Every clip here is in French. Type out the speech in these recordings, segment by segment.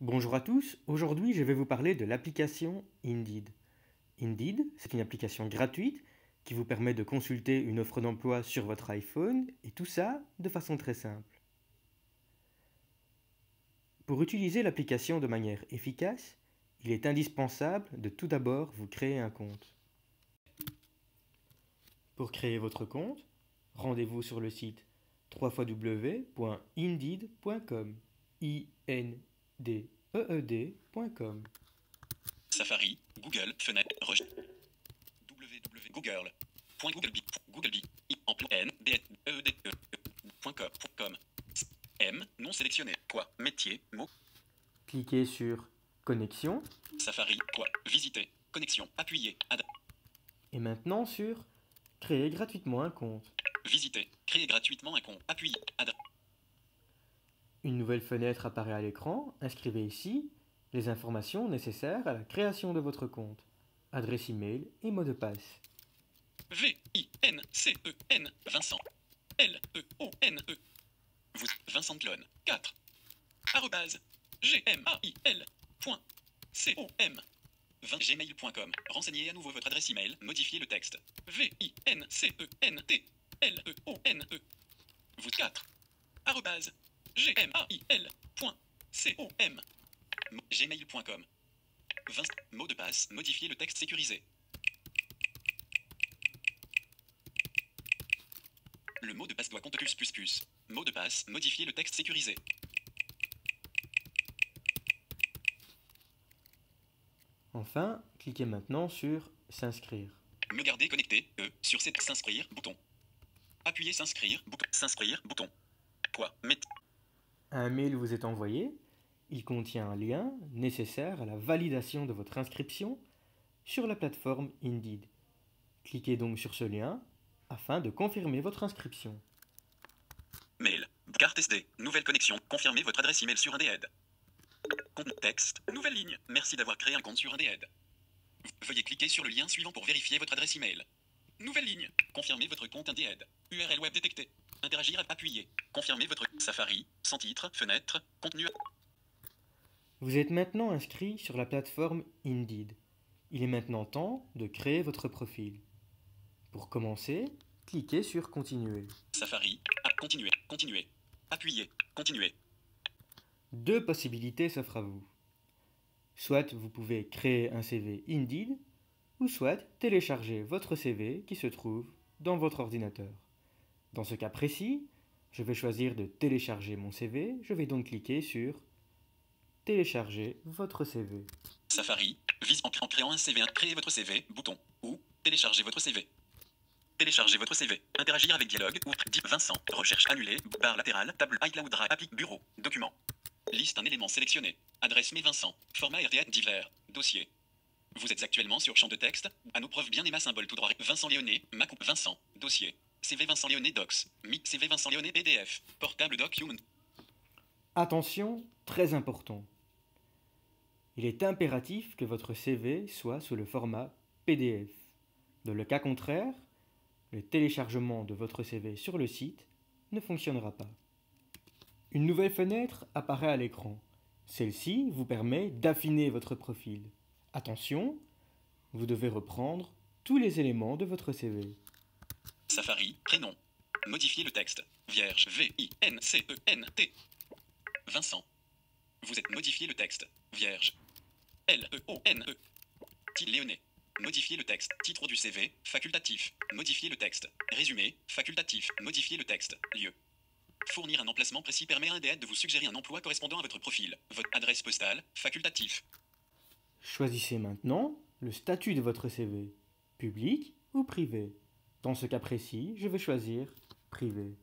Bonjour à tous, aujourd'hui je vais vous parler de l'application Indeed. Indeed, c'est une application gratuite qui vous permet de consulter une offre d'emploi sur votre iPhone et tout ça de façon très simple. Pour utiliser l'application de manière efficace, il est indispensable de tout d'abord vous créer un compte. Pour créer votre compte, rendez-vous sur le site www.indeed.com. INDEED.com. Safari, Google, fenêtre, recherche, www.google.com. M, non sélectionné, quoi, métier, mot, Cliquez sur Connexion Safari, quoi, visiter, connexion, appuyer, et maintenant sur Créer gratuitement un compte. visiter, créer gratuitement un compte, appuyer, Une nouvelle fenêtre apparaît à l'écran. Inscrivez ici les informations nécessaires à la création de votre compte. Adresse email et mot de passe. VINCEN, Vincent, LEONE, vous, Vincent Clone, 4, arrobase, gmail.com, gmail.com. Renseignez à nouveau votre adresse email, modifiez le texte. VINCENTLEONE, vous 4, arrobase, gmail.com, gmail.com. Mot de passe, modifiez le texte sécurisé. Le mot de passe doit compter plus. Mot de passe, modifier le texte sécurisé. Enfin, cliquez maintenant sur S'inscrire. Me garder connecté, sur cette s'inscrire, bouton. Appuyez s'inscrire, bouton. Quoi, Un mail vous est envoyé. Il contient un lien nécessaire à la validation de votre inscription sur la plateforme Indeed. Cliquez donc sur ce lien afin de confirmer votre inscription. Mail, carte SD, nouvelle connexion, confirmez votre adresse email sur Indeed. Compte texte, nouvelle ligne, merci d'avoir créé un compte sur Indeed. Veuillez cliquer sur le lien suivant pour vérifier votre adresse email. Nouvelle ligne, confirmez votre compte Indeed. URL web détecté. Interagir, appuyer. Confirmez votre Safari, sans titre, fenêtre, contenu. Vous êtes maintenant inscrit sur la plateforme Indeed. Il est maintenant temps de créer votre profil. Pour commencer, cliquez sur Continuer. Safari, continuer. Appuyez, continuer. Deux possibilités s'offrent à vous. Soit vous pouvez créer un CV Indeed, ou soit télécharger votre CV qui se trouve dans votre ordinateur. Dans ce cas précis, je vais choisir de télécharger mon CV. Je vais donc cliquer sur Télécharger votre CV. Safari, vise en créant un CV, créer votre CV, bouton, ou télécharger votre CV. Télécharger votre CV. Interagir avec dialogue ou Vincent. Recherche annulée. Barre latérale. Table iCloud Drive. Applique bureau. Document. Liste un élément sélectionné. Adresse mais Vincent. Format RTF divers. Dossier. Vous êtes actuellement sur champ de texte. À nos preuves bien et ma symbole tout droit. Vincent Léoné. Macou. Vincent. Dossier. CV Vincent Léoné Docs. CV Vincent Léoné PDF. Portable document. Attention, très important. Il est impératif que votre CV soit sous le format PDF. Dans le cas contraire, le téléchargement de votre CV sur le site ne fonctionnera pas. Une nouvelle fenêtre apparaît à l'écran. Celle-ci vous permet d'affiner votre profil. Attention, vous devez reprendre tous les éléments de votre CV. Safari, prénom. Modifier le texte. Vierge, VINCENT. Vincent. Vous êtes modifié le texte. Vierge. LEONE. Léoné. Modifier le texte. Titre du CV. Facultatif. Modifier le texte. Résumé. Facultatif. Modifier le texte. Lieu. Fournir un emplacement précis permet à Indeed de vous suggérer un emploi correspondant à votre profil. Votre adresse postale. Facultatif. Choisissez maintenant le statut de votre CV, public ou privé. Dans ce cas précis, je vais choisir privé.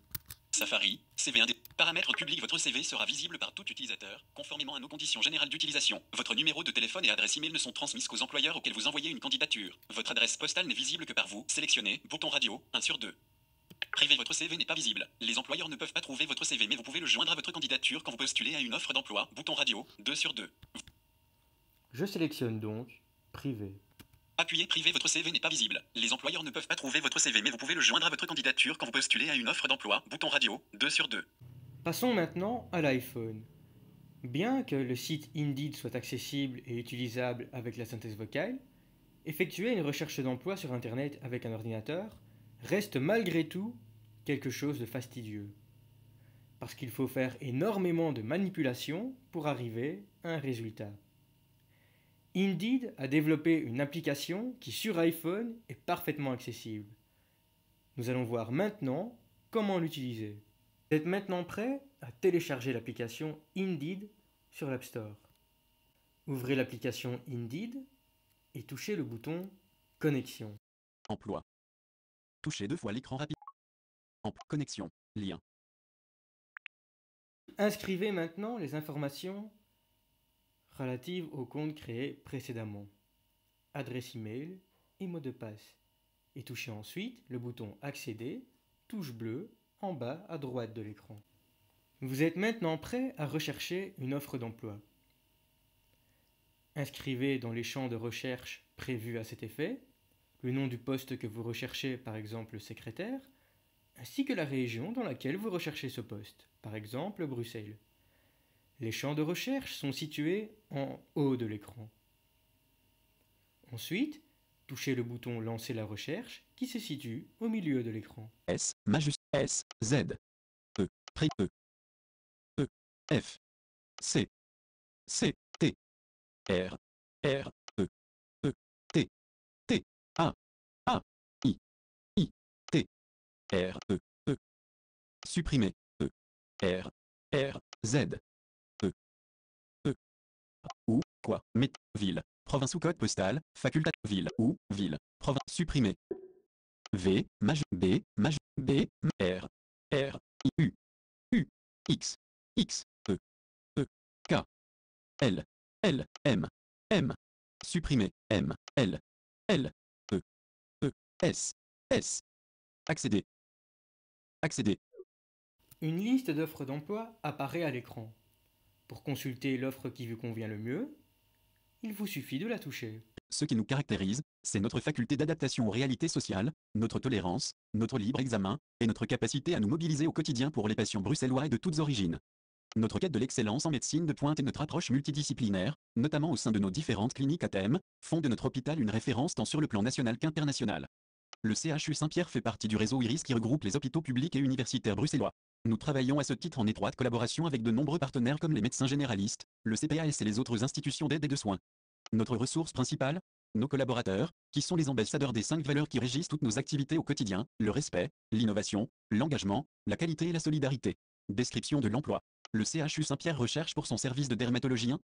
Safari, CV indé. Paramètres publics. Votre CV sera visible par tout utilisateur, conformément à nos conditions générales d'utilisation. Votre numéro de téléphone et adresse email ne sont transmises qu'aux employeurs auxquels vous envoyez une candidature. Votre adresse postale n'est visible que par vous. Sélectionnez, bouton radio, 1 sur 2. Privé, votre CV n'est pas visible. Les employeurs ne peuvent pas trouver votre CV, mais vous pouvez le joindre à votre candidature quand vous postulez à une offre d'emploi. Bouton radio, 2 sur 2. Je sélectionne donc privé. Appuyez privé, votre CV n'est pas visible. Les employeurs ne peuvent pas trouver votre CV, mais vous pouvez le joindre à votre candidature quand vous postulez à une offre d'emploi. Bouton radio, 2 sur 2. Passons maintenant à l'iPhone. Bien que le site Indeed soit accessible et utilisable avec la synthèse vocale, effectuer une recherche d'emploi sur Internet avec un ordinateur reste malgré tout quelque chose de fastidieux. Parce qu'il faut faire énormément de manipulations pour arriver à un résultat. Indeed a développé une application qui sur iPhone est parfaitement accessible. Nous allons voir maintenant comment l'utiliser. Vous êtes maintenant prêt à télécharger l'application Indeed sur l'App Store. Ouvrez l'application Indeed et touchez le bouton Connexion. Emploi. Touchez 2 fois l'écran rapide. Connexion. Lien. Inscrivez maintenant les informations relatives au compte créé précédemment, adresse email et mot de passe, et touchez ensuite le bouton Accéder, touche bleue, en bas à droite de l'écran. Vous êtes maintenant prêt à rechercher une offre d'emploi. Inscrivez dans les champs de recherche prévus à cet effet le nom du poste que vous recherchez, par exemple secrétaire, ainsi que la région dans laquelle vous recherchez ce poste, par exemple Bruxelles. Les champs de recherche sont situés en haut de l'écran. Ensuite, touchez le bouton Lancer la recherche qui se situe au milieu de l'écran. S, majuscule S, Z, E, E, E, F, C, C, T, R, R, E, E, T, T, A, I, T, R, E, E. Supprimer, E, R, R, Z, E, E. Ou, quoi, ville, province ou code postal, facultatif, ville, ou, ville, province, supprimer. V, B, B, R, R, U, U, X, X, E, E, K, L, L, M, supprimer, M, L, L, E, E, S, S, accéder, accéder. Une liste d'offres d'emploi apparaît à l'écran. Pour consulter l'offre qui vous convient le mieux, il vous suffit de la toucher. Ce qui nous caractérise, c'est notre faculté d'adaptation aux réalités sociales, notre tolérance, notre libre examen, et notre capacité à nous mobiliser au quotidien pour les patients bruxellois et de toutes origines. Notre quête de l'excellence en médecine de pointe et notre approche multidisciplinaire, notamment au sein de nos différentes cliniques à thème, font de notre hôpital une référence tant sur le plan national qu'international. Le CHU Saint-Pierre fait partie du réseau IRIS qui regroupe les hôpitaux publics et universitaires bruxellois. Nous travaillons à ce titre en étroite collaboration avec de nombreux partenaires comme les médecins généralistes, le CPAS et les autres institutions d'aide et de soins. Notre ressource principale, nos collaborateurs, qui sont les ambassadeurs des 5 valeurs qui régissent toutes nos activités au quotidien, le respect, l'innovation, l'engagement, la qualité et la solidarité. Description de l'emploi. Le CHU Saint-Pierre recherche pour son service de dermatologie un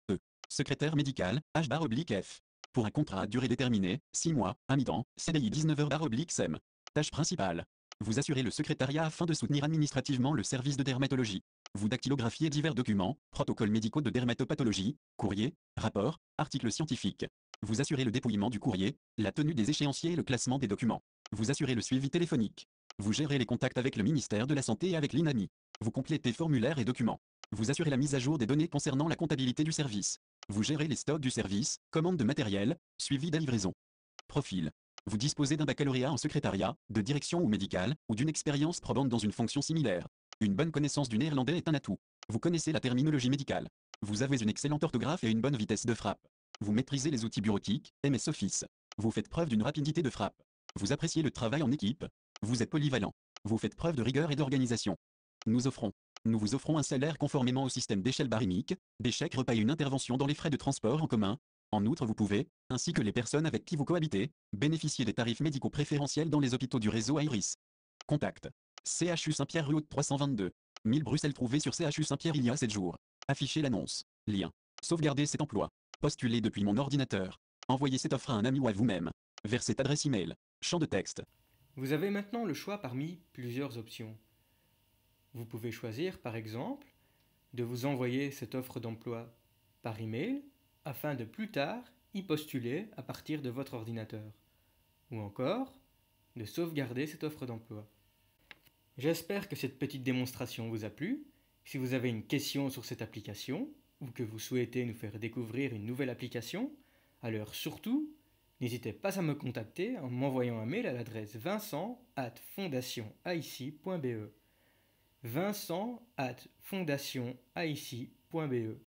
secrétaire médical, H/F. Pour un contrat à durée déterminée, 6 mois, à mi-temps, CDI 19h/SEM. Tâche principale. Vous assurez le secrétariat afin de soutenir administrativement le service de dermatologie. Vous dactylographiez divers documents, protocoles médicaux de dermatopathologie, courrier, rapports, articles scientifiques. Vous assurez le dépouillement du courrier, la tenue des échéanciers et le classement des documents. Vous assurez le suivi téléphonique. Vous gérez les contacts avec le ministère de la Santé et avec l'INAMI. Vous complétez formulaires et documents. Vous assurez la mise à jour des données concernant la comptabilité du service. Vous gérez les stocks du service, commande de matériel, suivi de livraison. Profil. Vous disposez d'un baccalauréat en secrétariat, de direction ou médical, ou d'une expérience probante dans une fonction similaire. Une bonne connaissance du néerlandais est un atout. Vous connaissez la terminologie médicale. Vous avez une excellente orthographe et une bonne vitesse de frappe. Vous maîtrisez les outils bureautiques, MS Office. Vous faites preuve d'une rapidité de frappe. Vous appréciez le travail en équipe. Vous êtes polyvalent. Vous faites preuve de rigueur et d'organisation. Nous vous offrons un salaire conformément au système d'échelle barymique, des chèques repas et une intervention dans les frais de transport en commun. En outre, vous pouvez, ainsi que les personnes avec qui vous cohabitez, bénéficier des tarifs médicaux préférentiels dans les hôpitaux du réseau IRIS. Contact. CHU Saint-Pierre rue Haute 322. 1000 Bruxelles trouvé sur CHU Saint-Pierre il y a 7 jours. Affichez l'annonce. Lien. Sauvegarder cet emploi. Postuler depuis mon ordinateur. Envoyer cette offre à un ami ou à vous-même. Vers cette adresse email. Champ de texte. Vous avez maintenant le choix parmi plusieurs options. Vous pouvez choisir, par exemple, de vous envoyer cette offre d'emploi par email afin de plus tard y postuler à partir de votre ordinateur. Ou encore, de sauvegarder cette offre d'emploi. J'espère que cette petite démonstration vous a plu. Si vous avez une question sur cette application ou que vous souhaitez nous faire découvrir une nouvelle application, alors surtout, n'hésitez pas à me contacter en m'envoyant un mail à l'adresse vincent@fondationaici.be. vincent@fondationaici.be